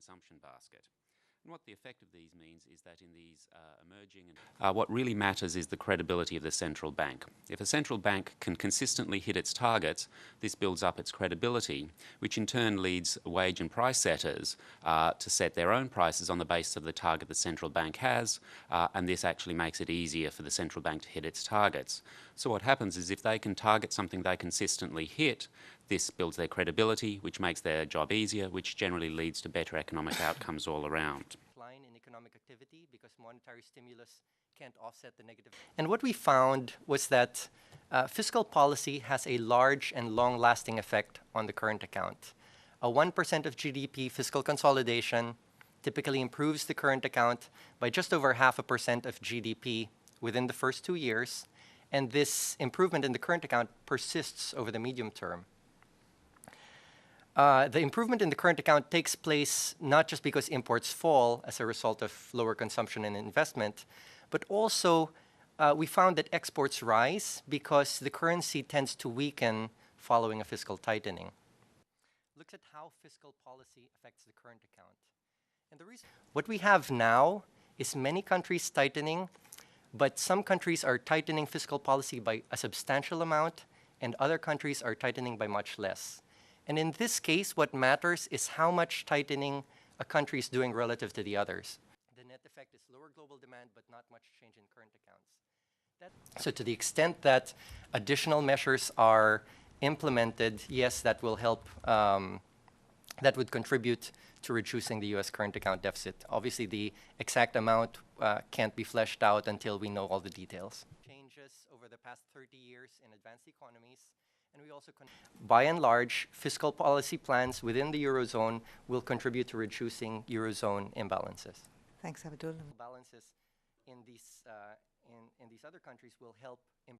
consumption basket. And what the effect of these means is that in these emerging what really matters is the credibility of the central bank. If a central bank can consistently hit its targets, this builds up its credibility, which in turn leads wage and price setters to set their own prices on the basis of the target the central bank has, and this actually makes it easier for the central bank to hit its targets. So what happens is if they can target something they consistently hit, this builds their credibility, which makes their job easier, which generally leads to better economic outcomes all around. Decline in economic activity because monetary stimulus can't offset the negative. And what we found was that fiscal policy has a large and long-lasting effect on the current account. A 1% of GDP fiscal consolidation typically improves the current account by just over 0.5% of GDP within the first 2 years, and this improvement in the current account persists over the medium term. The improvement in the current account takes place not just because imports fall as a result of lower consumption and investment, but also we found that exports rise because the currency tends to weaken following a fiscal tightening. Looks at how fiscal policy affects the current account. And the reason what we have now is many countries tightening, but some countries are tightening fiscal policy by a substantial amount, and other countries are tightening by much less. And in this case, what matters is how much tightening a country is doing relative to the others. The net effect is lower global demand, but not much change in current accounts. So to the extent that additional measures are implemented, yes, that will help, that would contribute to reducing the US current account deficit. Obviously, the exact amount can't be fleshed out until we know all the details. Changes over the past 30 years in advanced economies. And we also, by and large, fiscal policy plans within the Eurozone will contribute to reducing Eurozone imbalances. Thanks, Abdul. Balances in these other countries will help improve